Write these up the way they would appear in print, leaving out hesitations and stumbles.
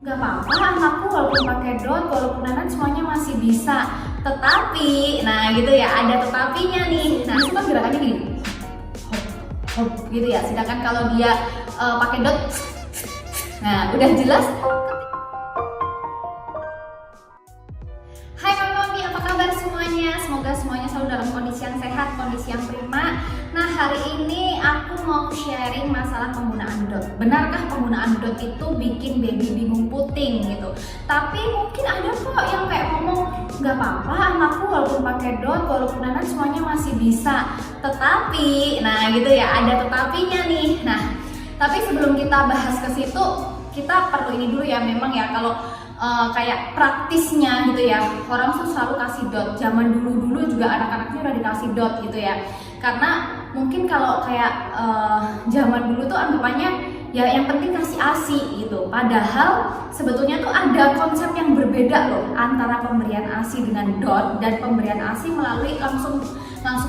Gak apa-apa anakku walaupun pakai dot, walaupun nanan semuanya masih bisa. Tetapi, nah gitu ya, ada tetapinya nih. Nah, cuma gerakannya gini, hop, hop gitu ya. Sedangkan kalau dia pakai dot, nah udah jelas. Hai mami, apa kabar semuanya? Semoga semuanya selalu dalam kondisi yang sehat, kondisi yang prima. Nah, hari ini aku mau sharing masalah penggunaan dot. Benarkah penggunaan dot itu bikin baby bingung puting gitu? Tapi mungkin ada kok yang kayak ngomong, nggak apa-apa anakku walaupun pakai dot, walaupun nanan semuanya masih bisa. Tetapi, nah gitu ya, ada tetapinya nih. Nah, tapi sebelum kita bahas ke situ, kita perlu ini dulu ya, memang ya kalau kayak praktisnya gitu ya, orang tuh selalu kasih dot. Zaman dulu juga anak-anaknya udah dikasih dot gitu ya, karena mungkin kalau kayak zaman dulu tuh anggapannya ya yang penting kasih ASI gitu. Padahal sebetulnya tuh ada konsep yang berbeda loh antara pemberian ASI dengan dot dan pemberian ASI melalui langsung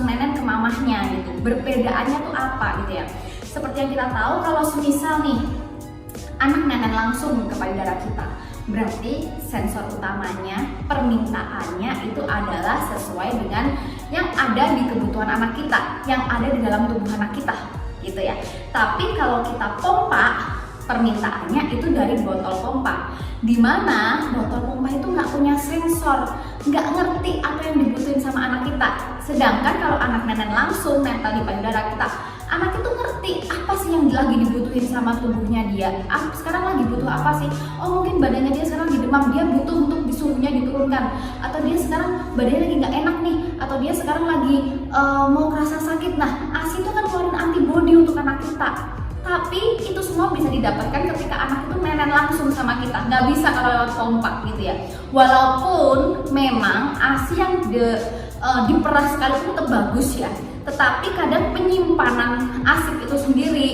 nenen ke mamahnya gitu. Perbedaannya tuh apa gitu ya? Seperti yang kita tahu, kalau semisal nih anak nenen langsung ke payudara kita, berarti sensor utamanya, permintaannya itu adalah sesuai dengan yang ada di kebutuhan anak kita, yang ada di dalam tubuh anak kita gitu ya. Tapi kalau kita pompa, permintaannya itu dari botol pompa, dimana botol pompa itu nggak punya sensor, nggak ngerti apa yang dibutuhin sama anak kita. Sedangkan kalau anak nenen langsung nempel di payudara kita, anak itu ngerti apa sih yang lagi dibutuhin sama tubuhnya dia. Sekarang lagi butuh apa sih? Oh, mungkin badannya dia sekarang lagi demam, dia butuh untuk suhunya diturunkan. Atau dia sekarang badannya lagi nggak enak nih. Atau dia sekarang lagi mau kerasa sakit. Nah, ASI itu kan keluarin antibody untuk anak kita. Tapi itu semua bisa didapatkan ketika anak itu nenen langsung sama kita. Nggak bisa kalau lewat pompa gitu ya. Walaupun memang ASI yang diperas sekali itu tetap bagus ya. Tetapi kadang penyimpanan ASI itu sendiri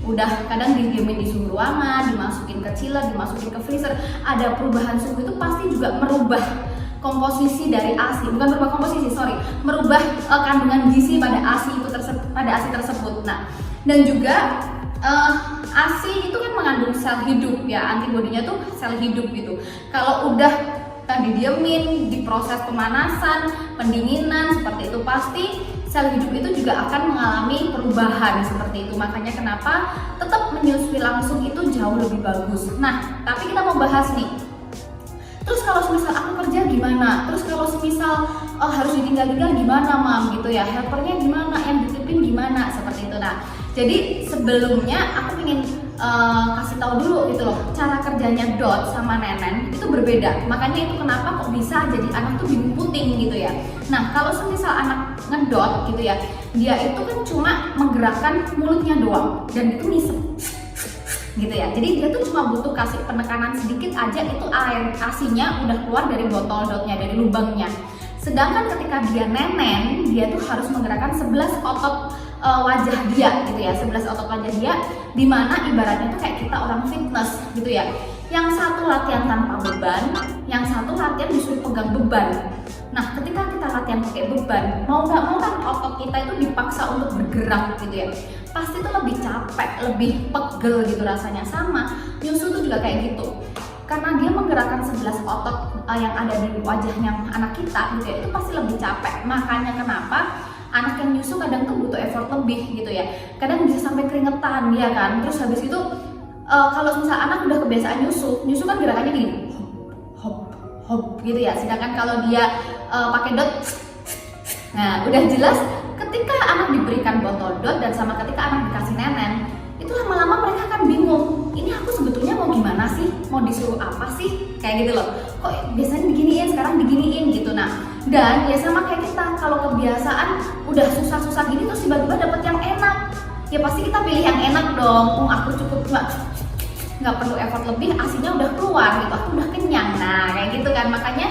udah kadang didiemin di suhu ruangan, dimasukin ke chiller, dimasukin ke freezer, ada perubahan suhu, itu pasti juga merubah komposisi dari ASI, bukan merubah komposisi, merubah kandungan gizi pada ASI itu tersebut. Nah, dan juga ASI itu kan mengandung sel hidup ya, antibodinya tuh sel hidup gitu. Kalau udah didiemin, diproses pemanasan, pendinginan seperti itu, pasti sel hidup itu juga akan mengalami perubahan seperti itu. Makanya kenapa tetap menyusui langsung itu jauh lebih bagus. Nah, tapi kita mau bahas nih, terus kalau semisal aku kerja gimana? Terus kalau semisal harus ditinggal-tinggal gimana mam gitu ya? Helpernya gimana? Yang dititipin gimana? Seperti itu. Nah, jadi sebelumnya aku ingin kasih tahu dulu gitu loh, cara kerjanya dot sama nenen itu berbeda. Makanya itu kenapa kok bisa jadi anak tuh bingung puting gitu ya. Nah, kalau semisal anak ngedot gitu ya, dia itu kan cuma menggerakkan mulutnya doang dan itu ngisep gitu ya. Jadi dia tuh cuma butuh kasih penekanan sedikit aja, itu air ASI-nya udah keluar dari botol dotnya, dari lubangnya. Sedangkan ketika dia nenen, dia tuh harus menggerakkan 11 otot wajah dia gitu ya, 11 otot wajah dia, dimana ibaratnya tuh kayak kita orang fitness gitu ya. Yang satu latihan tanpa beban, yang satu latihan disuruh pegang beban. Nah, ketika kita latihan pakai beban, mau nggak mau kan otot kita itu dipaksa untuk bergerak gitu ya. Pasti tuh lebih capek, lebih pegel gitu rasanya. Sama nyusu tuh juga kayak gitu. Karena dia menggerakkan 11 otot yang ada di wajahnya anak kita gitu ya, itu pasti lebih capek. Makanya kenapa anak yang nyusu kadang tuh butuh effort lebih gitu ya. Kadang bisa sampai keringetan ya kan. Terus habis itu kalau misal anak udah kebiasaan nyusu kan gerakannya gini, hop hop gitu ya. Sedangkan kalau dia pakai dot, nah udah jelas ketika anak diberikan botol dot dan sama ketika anak dikasih nenen, itu lama-lama mereka kan bingung, ini aku sebetulnya mau gimana sih, mau disuruh apa sih, kayak gitu loh. Kok biasanya diginiin, sekarang diginiin gitu. Nah, dan ya sama kayak kita, kalau kebiasaan udah susah-susah gini terus tiba-tiba dapet yang enak, ya pasti kita pilih yang enak dong. Aku cukup nggak perlu effort lebih, ASI-nya udah keluar gitu, aku udah kenyang. Nah kayak gitu kan. Makanya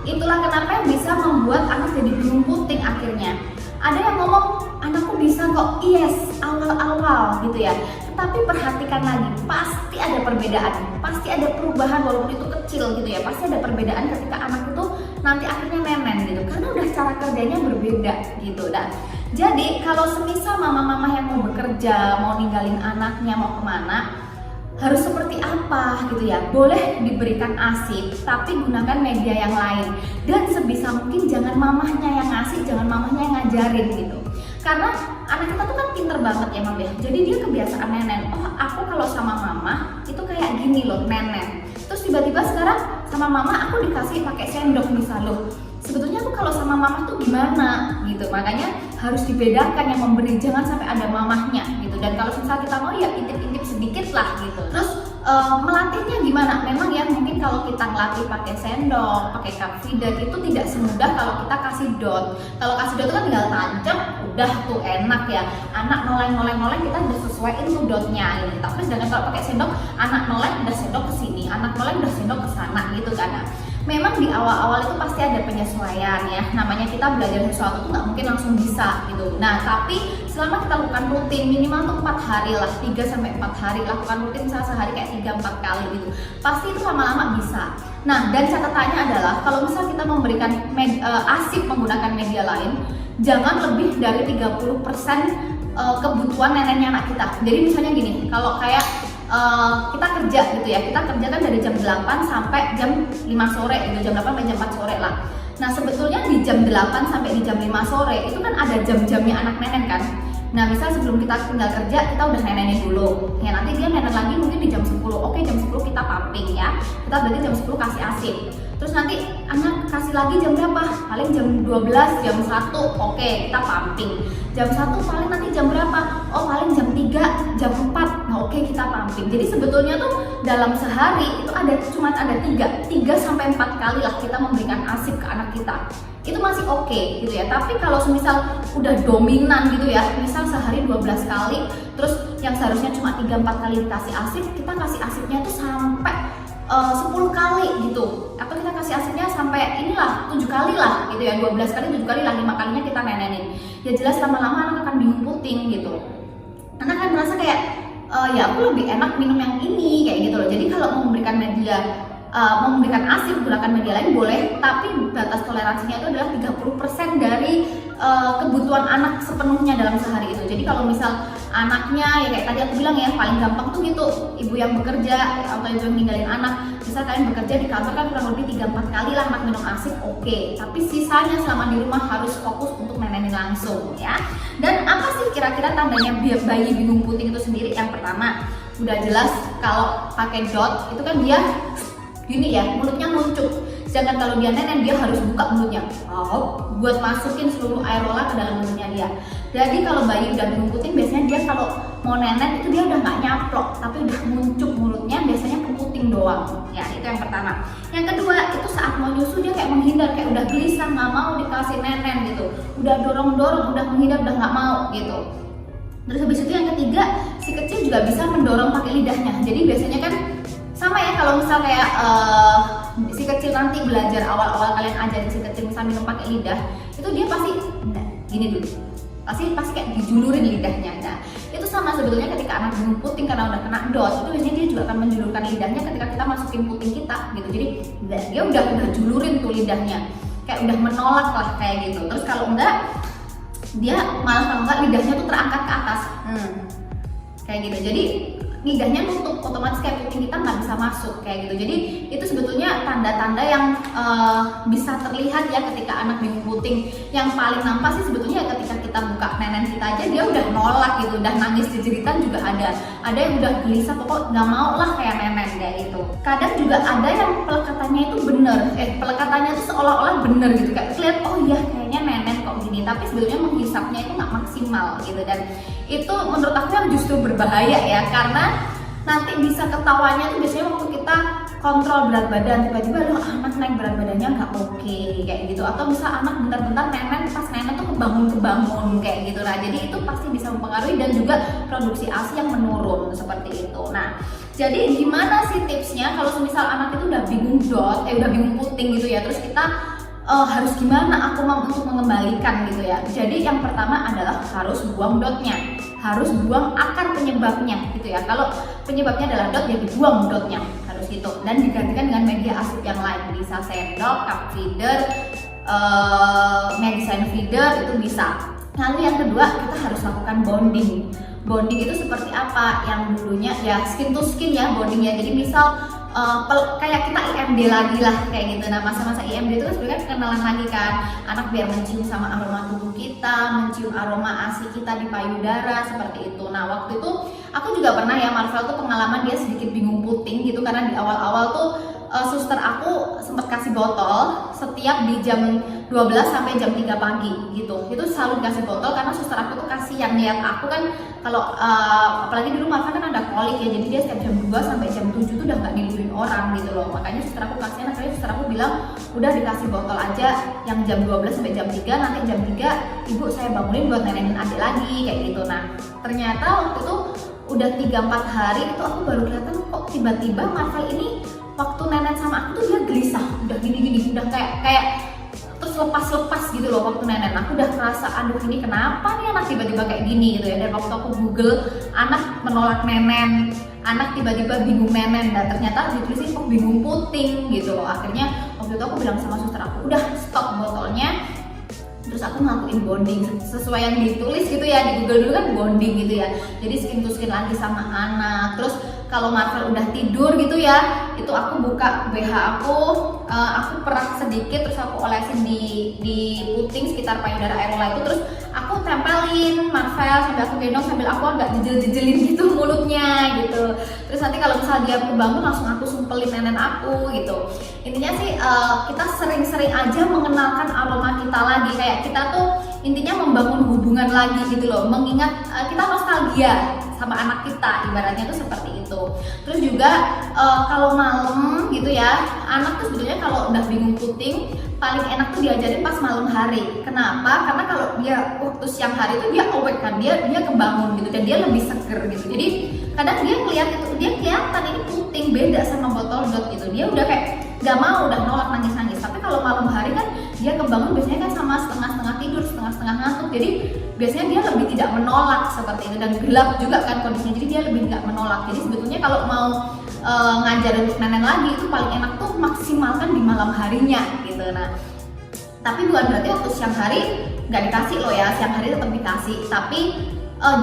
itulah kenapa yang bisa membuat anak jadi bingung puting akhirnya. Ada yang ngomong, anakku bisa kok, yes, awal-awal gitu ya. Tetapi perhatikan lagi, pasti ada perbedaan, pasti ada perubahan walaupun itu kecil gitu ya. Pasti ada perbedaan ketika anak itu nanti akhirnya nenen gitu, karena udah cara kerjanya berbeda gitu. Dan jadi kalau semisal mama-mama yang mau bekerja, mau ninggalin anaknya, mau kemana, harus seperti apa gitu ya. Boleh diberikan ASI, tapi gunakan media yang lain. Dan sebisa mungkin jangan mamahnya yang ngasih, jangan mamahnya yang ngajarin gitu. Karena anak kita tuh kan pinter banget ya Mam ya. Jadi dia kebiasaan nenen. Oh aku kalau sama mama itu kayak gini loh nenen. Terus tiba-tiba sekarang sama mama aku dikasih pakai sendok misal loh. Sebetulnya aku kalau sama mama tuh gimana gitu. Makanya harus dibedakan yang memberi, jangan sampai ada mamahnya gitu. Dan kalau misal kita mau ya intip-intip sedikit lah gitu. Terus melatihnya gimana? Memang ya mungkin kalau kita ngelatih pakai sendok, pakai cup feeder itu tidak semudah kalau kita kasih dot. Kalau kasih dot itu kan tinggal tancap, udah tuh enak ya. Anak noleng kita udah sesuaiin tuh dotnya gitu. Tapi sedangkan kalau pakai sendok, anak noleng udah sendok ke sini, anak noleng udah sendok ke sana gitu kan. Nah, memang di awal-awal itu pasti ada penyesuaian ya. Namanya kita belajar sesuatu tuh nggak mungkin langsung bisa gitu. Nah, tapi selama kita lakukan rutin minimal tuh 4 hari lah, 3-4 hari lakukan rutin misalnya sehari kayak 3-4 kali gitu. Pasti itu lama-lama bisa. Nah, dan catatannya adalah kalau misal kita memberikan ASIP menggunakan media lain, jangan lebih dari 30% kebutuhan neneknya anak kita. Jadi misalnya gini, kalau kayak kita kerja gitu ya, kita kerja kan dari jam 8 sampai jam 5 sore gitu, jam 8 sampai jam 4 sore lah. Nah sebetulnya di jam 8 sampai di jam 5 sore itu kan ada jam-jamnya anak nenen kan. Nah misal sebelum kita tinggal kerja kita udah nenenin dulu ya, nanti dia nenen lagi mungkin di jam 10. Oke, jam 10 kita pumping ya, kita berarti jam 10 kasih ASIP. Terus nanti anak kasih lagi jam berapa? Paling jam 12, jam 1, oke kita pumping. Jam 1 paling nanti jam berapa? Oh paling jam 3, jam 4, nah oke kita pumping. Jadi sebetulnya tuh dalam sehari itu cuma ada 3-4 kali lah kita memberikan ASIP ke anak kita. Itu masih oke gitu ya. Tapi kalau semisal udah dominan gitu ya, misal sehari 12 kali, terus yang seharusnya cuma 3-4 kali dikasih ASIP, kita kasih ASIPnya tuh sampai 10 kali gitu, atau kita kasih ASIPnya sampai inilah 7 kali lah gitu ya, 12 kali, 7 kali lah, 5 kalinya kita nenenin. Ya jelas lama-lama anak akan bingung puting gitu. Anak akan merasa kayak ya aku lebih enak minum yang ini kayak gitu loh. Jadi kalau memberikan memberikan ASIP menggunakan media lain boleh, tapi batas toleransinya itu adalah 30% dari kebutuhan anak sepenuhnya dalam sehari itu. Jadi kalau misal anaknya ya kayak tadi aku bilang ya, paling gampang tuh gitu, ibu yang bekerja atau ibu yang ninggalin anak, misal kalian bekerja di kantor kan kurang lebih 3-4 kali lah anak minum ASIP, oke. Tapi sisanya selama di rumah harus fokus untuk nenenin langsung ya. Dan apa sih kira-kira tandanya bayi bingung puting itu sendiri? Yang pertama, udah jelas kalau pakai dot itu kan dia gini ya, mulutnya nguncup. Sedangkan kalau dia nenen, dia harus buka mulutnya buat masukin seluruh air rola ke dalam mulutnya dia. Jadi kalau bayi udah bingung puting, biasanya dia kalau mau nenen itu dia udah nggak nyaplok, tapi udah nguncup mulutnya, biasanya ke puting doang. Ya itu yang pertama. Yang kedua, itu saat mau nyusu dia kayak menghindar, kayak udah gelisah, nggak mau dikasih nenen gitu. Udah dorong-dorong, udah menghindar, udah nggak mau gitu. Terus habis itu yang ketiga, si kecil juga bisa mendorong pakai lidahnya. Jadi biasanya kan sama ya, kalau misal kayak si kecil nanti belajar awal-awal kalian ajarin si kecil misal minum pakai lidah, itu dia pasti gini dulu, pasti kayak dijulurin lidahnya. Nah itu sama sebetulnya ketika anak bingung puting karena udah kena dot, itu biasanya dia juga akan menjulurkan lidahnya ketika kita masukin puting kita gitu. Jadi dia udah julurin tuh lidahnya, kayak udah menolak lah kayak gitu. Terus kalau enggak, dia malah kalau enggak lidahnya tuh terangkat ke atas kayak gitu. Jadi lidahnya nutup, otomatis kayak puting kita nggak bisa masuk kayak gitu. Jadi itu sebetulnya tanda-tanda yang bisa terlihat ya ketika anak bingung puting. Yang paling nampak sih sebetulnya ketika kita buka nenen kita aja dia udah nolak gitu, udah nangis jeritan juga ada yang udah gelisah, pokok nggak mau lah kayak nenen kayak gitu. Kadang juga ada yang pelekatannya itu bener, pelekatannya itu seolah-olah bener gitu, kayak lihat oh iya kayaknya nenen kok gini, tapi sebetulnya menghisapnya itu nggak maksimal gitu. Dan itu menurut aku yang justru berbahaya ya, karena nanti bisa ketawanya tuh biasanya waktu kita kontrol berat badan, tiba-tiba anak naik berat badannya nggak oke kayak gitu, atau misal anak bentar-bentar nenen, pas nenen tuh kebangun kayak gitu. Nah jadi itu pasti bisa mempengaruhi, dan juga produksi ASI yang menurun seperti itu. Nah jadi gimana sih tipsnya kalau misal anak itu udah bingung udah bingung puting gitu ya, terus kita harus gimana aku mau untuk mengembalikan gitu ya. Jadi yang pertama adalah harus buang dotnya, harus buang akar penyebabnya gitu ya. Kalau penyebabnya adalah dot, ya dibuang dotnya, harus gitu, dan digantikan dengan media ASIP yang lain, bisa sendok, cup feeder, medicine feeder, itu bisa. Lalu yang kedua, kita harus lakukan bonding. bonding itu seperti apa. Yang dulunya ya skin to skin ya bondingnya, jadi misal kayak kita IMD lagi lah kayak gitu. Nah masa-masa IMD itu kan sebenarnya kenalan lagi kan, anak biar mencium sama aroma tubuh kita, mencium aroma ASI kita di payudara seperti itu. Nah waktu itu aku juga pernah ya Marvel tuh pengalaman dia sedikit bingung puting gitu, karena di awal-awal tuh suster aku sempat kasih botol setiap di jam 12 sampai jam 3 pagi gitu. Itu selalu dikasih botol karena suster aku tuh kasihan lihat aku kan kalau apalagi dulu Marvel kan ada kolik ya, jadi dia setiap jam 2 sampai jam 7 tuh udah nggak diluin orang gitu loh. Makanya suster aku kasihan, akhirnya suster aku bilang udah dikasih botol aja yang jam 12 sampai jam 3, nanti jam 3 ibu saya bangunin buat nenenin adik lagi kayak gitu. Nah ternyata waktu itu udah 3-4 hari itu aku baru kelihatan kok tiba-tiba Marvel ini waktu nenek sama aku tuh dia gelisah, udah gini-gini, udah kayak terus lepas-lepas gitu loh waktu nenek. Aku udah ngerasa aduh ini kenapa nih anak tiba-tiba kayak gini gitu ya. Dan waktu aku google anak menolak nenen, anak tiba-tiba bingung nenen, dan ternyata ditulisin kok bingung puting gitu loh. Akhirnya waktu itu aku bilang sama suster aku udah stop botolnya, terus aku ngelakuin bonding sesuai yang ditulis gitu ya di Google dulu kan bonding gitu ya, jadi skin to skin lagi sama anak. Terus kalau Marvel udah tidur gitu ya, itu aku buka BH aku perah sedikit, terus aku olesin di puting sekitar payudara areola itu, terus aku tempelin Marvel sambil aku gendong, sambil aku agak jejel-jejelin gitu mulutnya gitu. Terus nanti kalau misalnya dia kebangun langsung aku sumpelin nenen aku gitu. Intinya sih kita sering-sering aja mengenalkan aroma kita lagi, kayak kita tuh intinya membangun hubungan lagi gitu loh, mengingat kita nostalgia sama anak kita, ibaratnya tuh seperti itu. Terus juga kalau malam gitu ya, anak tuh sebetulnya kalau udah bingung puting paling enak tuh diajarin pas malam hari. Kenapa? Karena kalau dia waktu siang hari itu dia awake kan, dia kebangun gitu dan dia lebih seger gitu. Jadi kadang dia kelihatan ini puting beda sama botol dot gitu. Dia udah kayak gak mau, udah nolak nangis-nangis. Tapi kalau malam hari kan dia kebangun biasanya kan sama setengah-setengah tidur, setengah-setengah ngantuk. Jadi biasanya dia lebih tidak menolak seperti itu, dan gelap juga kan kondisinya. Jadi dia lebih nggak menolak. Jadi sebetulnya kalau mau ngajar untuk nenen lagi itu paling enak tuh maksimalkan di malam harinya gitu. Nah tapi bukan berarti waktu siang hari nggak dikasih loh ya, siang hari tetap dikasih. Tapi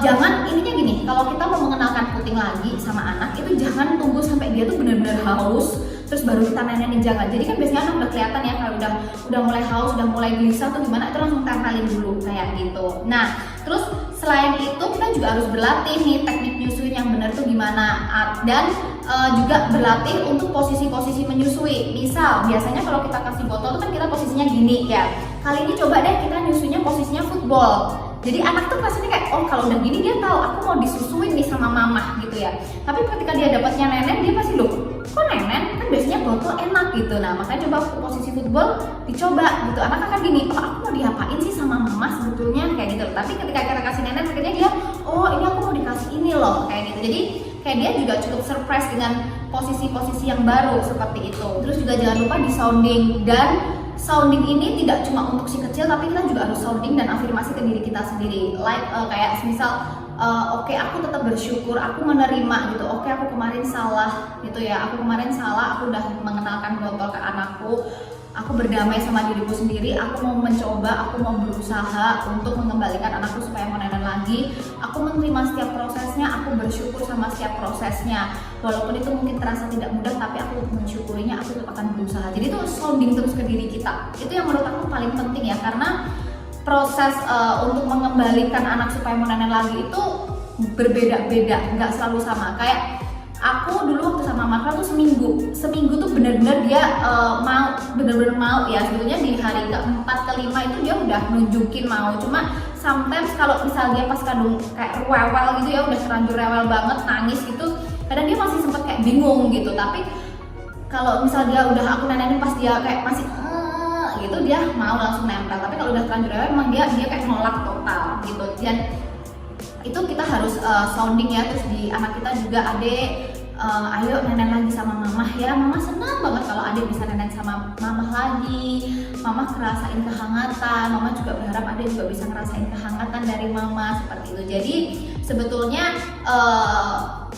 jangan, intinya gini, kalau kita mau mengenalkan puting lagi sama anak itu jangan tunggu sampai dia tuh benar-benar haus terus baru kita nenenin, jangan. Jadi kan biasanya anak udah kelihatan ya kalau udah mulai haus, udah mulai gelisah tuh gimana, itu langsung tempelin dulu kayak gitu. Nah terus selain itu kita juga harus berlatih nih teknik nyusuin yang benar tuh gimana, dan juga berlatih untuk posisi-posisi menyusui. Misal biasanya kalau kita kasih botol tuh kan kita posisinya gini ya, kali ini coba deh kita nyusunya posisinya football. Jadi anak tuh pastinya kayak oh kalau udah gini dia tahu aku mau disusuin nih sama mama gitu ya. Tapi ketika dia dapatnya nenen dia pasti loh kok nenen, kan biasanya botol enak gitu. Nah makanya coba posisi football dicoba gitu, anak akan gini oh aku mau diapain sih sama mama sebetulnya kayak gitu. Tapi ketika kita kasih nenen akhirnya dia oh ini aku mau dikasih ini loh kayak gitu. Jadi kayak dia juga cukup surprise dengan posisi-posisi yang baru seperti itu. Terus juga jangan lupa di sounding, dan sounding ini tidak cuma untuk si kecil tapi kita juga harus sounding dan afirmasi ke diri kita sendiri. Like kayak misal oke, aku tetap bersyukur, aku menerima gitu. Oke, aku kemarin salah gitu ya. Aku kemarin salah, aku udah mengenalkan botol ke anakku. Aku berdamai sama diriku sendiri. Aku mau mencoba, aku mau berusaha untuk mengembalikan anakku supaya mau nenen lagi. Aku menerima setiap prosesnya, aku bersyukur sama setiap prosesnya. Walaupun itu mungkin terasa tidak mudah, tapi aku mensyukurinya, aku tetap akan berusaha. Jadi itu sounding terus ke diri kita. Itu yang menurut aku paling penting ya, karena proses untuk mengembalikan anak supaya mau nenen lagi itu berbeda-beda, nggak selalu sama. Kayak aku dulu waktu sama Marvel tuh seminggu tuh benar-benar dia benar-benar mau ya. Sebetulnya di hari keempat kelima itu dia udah nunjukin mau, cuma sometimes kalau misal dia pas kandung kayak rewel gitu ya, udah terlanjur rewel banget nangis gitu, kadang dia masih sempet kayak bingung gitu. Tapi kalau misal dia udah aku nenenin pas dia kayak masih gitu, dia mau langsung nempel. Tapi kalau udah terlanjur rewel emang dia kayak nolak total gitu. Dan itu kita harus sounding ya. Terus di anak kita juga adek ayo nenen lagi sama mama ya. Mama senang banget kalau adek bisa nenen sama mama lagi. Mama ngerasain kehangatan. Mama juga berharap adek juga bisa ngerasain kehangatan dari mama seperti itu. Jadi sebetulnya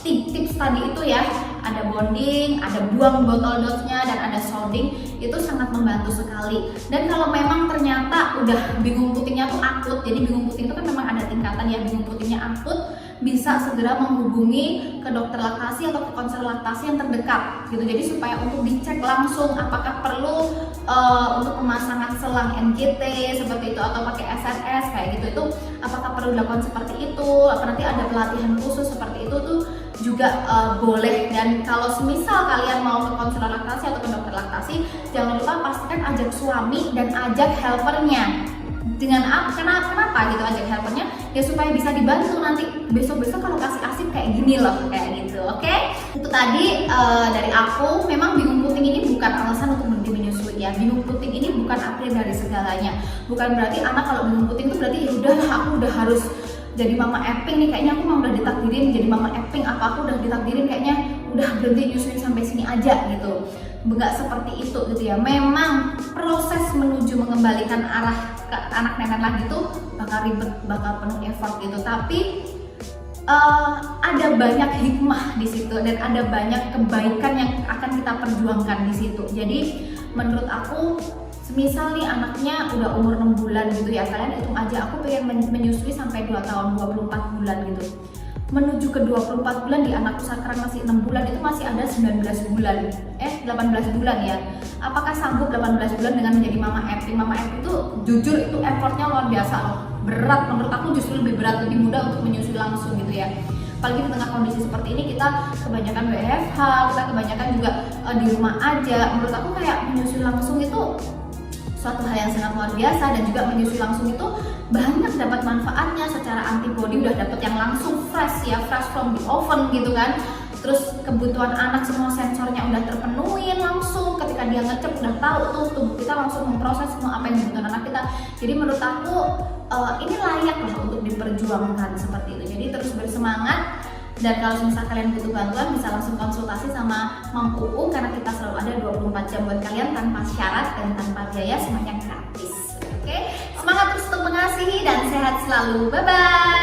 tips tadi itu ya, ada bonding, ada buang botol dotnya, dan ada sounding, itu sangat membantu sekali. Dan kalau memang ternyata udah bingung putingnya tuh akut, jadi bingung puting itu kan memang ada tingkatan ya, bingung putingnya akut, bisa segera menghubungi ke dokter laktasi atau ke konselor laktasi yang terdekat gitu. Jadi supaya untuk dicek langsung apakah perlu untuk pemasangan selang NGT seperti itu atau pakai SNS kayak gitu, itu apakah perlu dilakukan seperti itu, apa nanti ada pelatihan khusus seperti itu tuh juga boleh. Dan kalau semisal kalian mau ke konselor laktasi atau ke dokter laktasi, jangan lupa pastikan ajak suami dan ajak helpernya. Dengan kenapa gitu ajak helpernya, ya supaya bisa dibantu nanti besok-besok kalau kasih ASI kayak gini loh, kayak gitu. Oke? Itu tadi dari aku. Memang bingung puting ini bukan alasan untuk berhenti menyusui ya. Bingung puting ini bukan akhir dari segalanya. Bukan berarti anak kalau bingung puting itu berarti ya udah aku udah harus jadi mama Eping nih, kayaknya aku udah ditakdirin jadi mama Eping, apa aku udah ditakdirin kayaknya udah berhenti nyusuin sampai sini aja gitu. Enggak seperti itu gitu ya. Memang proses menuju mengembalikan arah ke anak nenek lagi tuh bakal ribet, bakal penuh effort gitu. Tapi ada banyak hikmah di situ dan ada banyak kebaikan yang akan kita perjuangkan di situ. Jadi menurut aku, semisal nih anaknya udah umur 6 bulan gitu ya, kalian hitung aja, aku pengen menyusui sampai 2 tahun, 24 bulan gitu. Menuju ke 24 bulan di anakku sekarang masih 6 bulan, itu masih ada 19 bulan 18 bulan ya. Apakah sanggup 18 bulan dengan menjadi mama Eping? Mama Eping itu jujur itu effortnya luar biasa loh, berat. Menurut aku justru lebih berat, lebih mudah untuk menyusui langsung gitu ya. Apalagi di tengah kondisi seperti ini, kita kebanyakan WFH, kita kebanyakan juga di rumah aja. Menurut aku kayak menyusui langsung itu suatu hal yang sangat luar biasa, dan juga menyusui langsung itu banyak dapat manfaatnya. Secara antibody udah dapet yang langsung fresh ya, fresh from the oven gitu kan. Terus kebutuhan anak semua sensornya udah terpenuhi langsung, ketika dia ngecep udah tahu tuh tubuh kita langsung memproses semua apa yang dibutuhkan anak kita. Jadi menurut aku ini layak lah untuk diperjuangkan seperti itu. Jadi terus bersemangat. Dan kalau misalnya kalian butuh bantuan, bisa langsung konsultasi sama Mam Uung, karena kita selalu ada 24 jam buat kalian tanpa syarat dan tanpa biaya, semuanya gratis. Oke? Semangat terus untuk mengasihi dan sehat selalu. Bye bye.